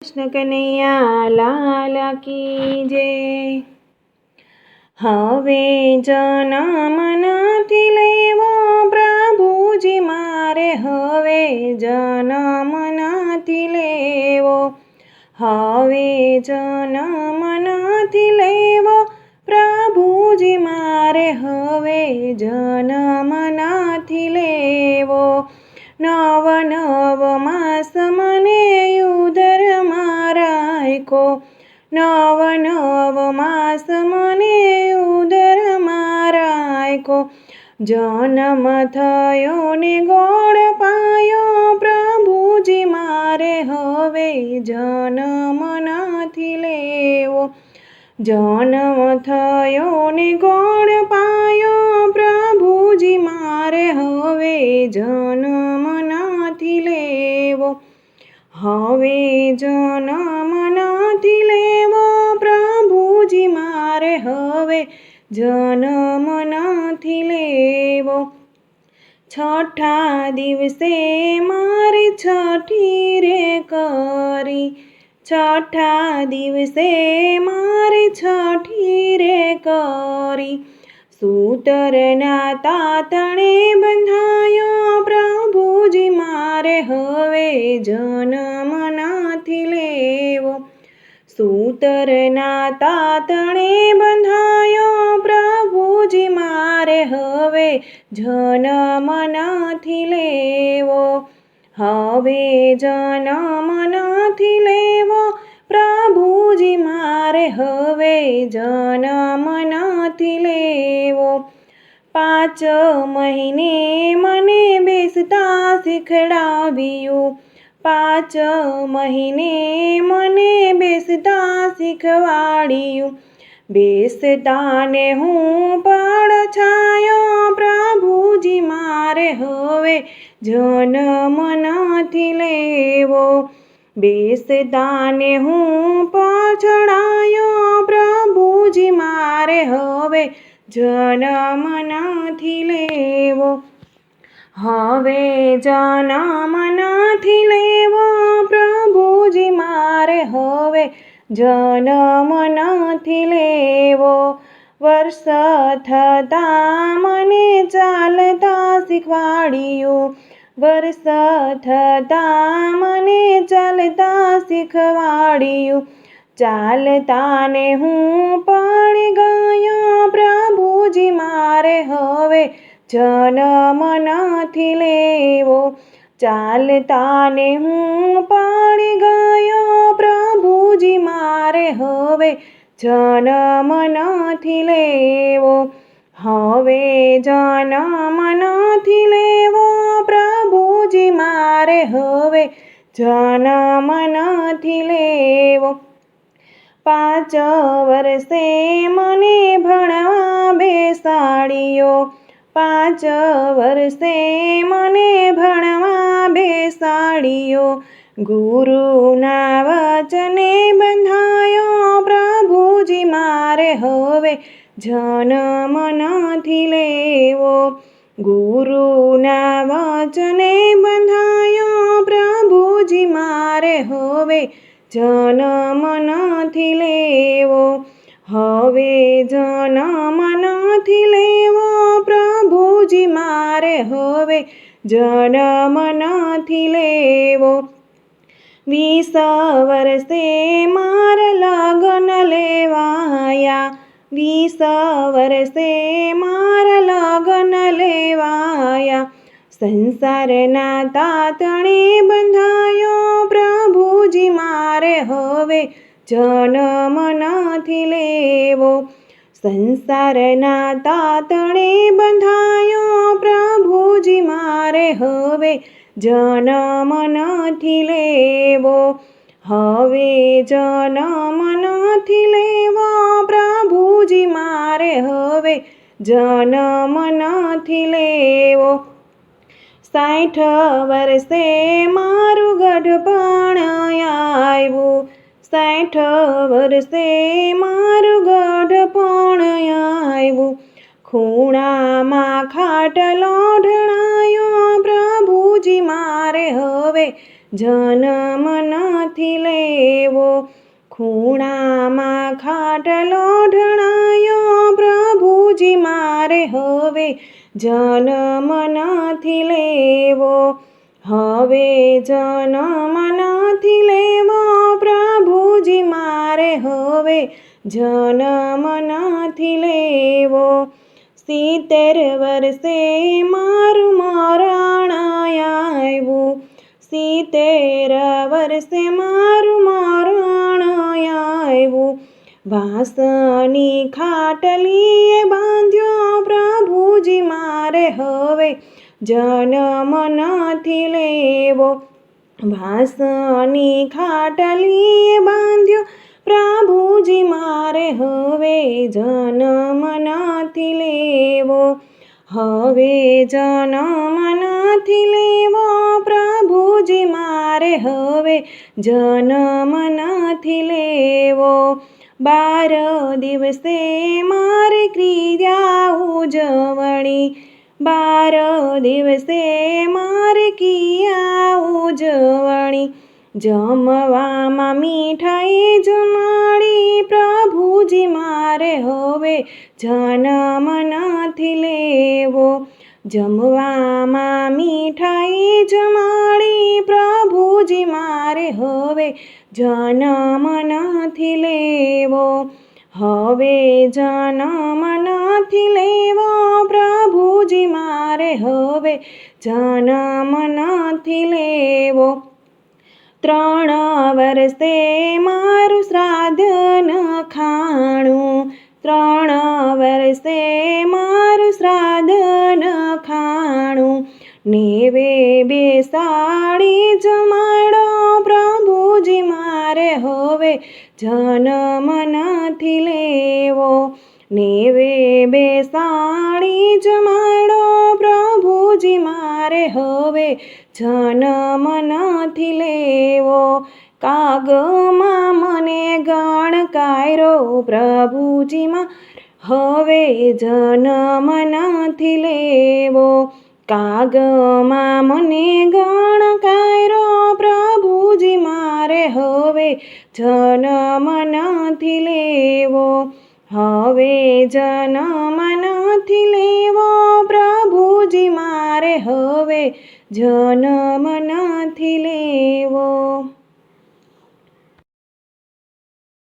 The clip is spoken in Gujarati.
કૃષ્ણ કનૈયા લાલ કી જય। હવે જન્મ નથી લેવો પ્રભુજી મારે, હવે જન્મ નથી લેવો, હવે જન્મ નથી લેવો પ્રભુજી મારે, હવે જન્મ નથી લેવો। નવ નવ માસ મને ઉદરમાં રાખ્યો, નવ નવ માસ મને ઉદરમાં રાખ્યો। જન્મ થયો ને ગોળ પાયો પ્રભુજી મારે, હવે જન્મ નથી લેવો। જન્મ થયો ને ગોળ પાયો પ્રભુજી મારે, હવે જન્મ નથી લેવો, હવે જન્મ નથી લેવો પ્રભુજી મારે, હવે જન્મ નથી લેવો। છઠ્ઠા દિવસે મારે છઠ્ઠી રે કરી, છઠ્ઠા દિવસે મારે છઠ્ઠી રે કરી। સૂતરના તાતણે બંધાયો પ્રભુજી મારે, હવે જન્મ નથી લેવો। સૂતરના તાતણે બંધાયો પ્રભુજી મારે, હવે જન્મ નથી લેવો, હવે જન્મ નથી લેવો પ્રભુજી મારે, હવે જન્મ નથી લેવો। 5 મહિને મને બેસતા શીખડાવ્યું, 5 મહિને મને બેસતા શીખવાડ્યું। બેસતાને હું પડછાયો પ્રભુજી મારે, હવે જન્મ નથી લેવો। બેસતાને હું પછડાયો પ્રભુજી મારે, હવે જન્મ નથી લેવો, હવે જન્મ નથી લેવો પ્રભુજી મારે, હવે જન્મ નથી લેવો। વર્ષ થતાં મને ચાલતા શીખવાડ્યું, વર્ષ થતાં મને ચાલતા શીખવાડ્યું। ચાલતાને હું પડી ગયો પ્રભુજી મારે, હવે જન્મ નથી લેવો। ચાલતાને હું પડી ગયો પ્રભુજી મારે, હવે જન્મ નથી લેવો, હવે જન્મ નથી લેવો પ્રભુજી મારે, હવે જન્મ નથી લેવો। 5 વર્ષે મને ભણવા બેસાડ્યો, 5 વર્ષે મને ભણવા બેસાડ્યો। ગુરુના વચને બંધાયો પ્રભુજી મારે, હવે જન્મ નથી લેવો। ગુરુના વચને બંધાયો પ્રભુજી મારે, હવે જન્મ નથી લેવો, હવે જન્મ નથી લેવો પ્રભુજી મારે, હવે જન્મ નથી લેવો। 20 વર્ષે મારા લગ્ન લેવાયા, 20 વર્ષે મારા લગ્ન લેવાયા। સંસારના તાતણે બંધાયો પ્રભુજી મારે, હવે જન્મ નથી લેવો। સંસારના તાતણે બંધાયો પ્રભુજી મારે, હવે જન્મ નથી લેવો, હવે જન્મ નથી લેવો પ્રભુજી મારે, હવે જન્મ નથી લેવો। 60 વર્ષે મારું ગઢપણ આવ્યું, 60 વર્ષે મારું ગઢપણ આવ્યું। ખૂણામાં ખાટલો ઢળાયો પ્રભુજી મારે, હવે જન્મ નથી લેવો. ખૂણામાં ખાટલો ઢણાયો પ્રભુજી મારે હવે જન્મ નથી લેવો. હવે જન્મ નથી લેવો પ્રભુજી મારે હવે જન્મ નથી લેવો. 70 વર્ષે મારું મરણ આવ્યું. 70 વર્ષે મારું મરણ આવ્યું. વાંસની ખાટલીએ બાંધ્યો પ્રભુજી મારે હવે જન્મ નથી લેવો. વાંસની ખાટલીએ બાંધ્યો પ્રભુજી મારે હવે જન્મ નથી લેવો. હવે જન્મ નથી લેવો પ્રભુજી મારે હવે જન્મ નથી લેવો. 12 દિવસે મારે ક્રિયા ઉજવણી. 12 દિવસે મારે કિયા ઉજવણી. જમવામાં મીઠાઈ જમાડી પ્રભુજી મારે હવે જન્મ નથી લેવો. જમવામાં મીઠાઈ જમાડી પ્રભુજી મારે હવે જન્મ નથી લેવો. હવે જન્મ નથી લેવો પ્રભુજી મારે હવે જન્મ નથી લેવો. 3 વર્ષે મારું શ્રાદ્ધ નખાણું. 3 વર્ષે મારું શ્રાદ્ધ નખાણું. 90 બેસાડી જમાડો પ્રભુજી મારે હવે જન્મ નથી લેવો. 90 બેસાડી જમાડો પ્રભુજી મારે હવે જન્મ નથી લેવો. કાગમાં મને ગણકાર્યો પ્રભુજીમાં હવે જન્મ નથી લેવો. કાગમાં મને ગણકાર્યો પ્રભુજી મારે હવે જન્મ નથી લેવો. હવે જન્મ નથી લેવો પ્રભુજી મારે હવે જન્મ નથી લેવો.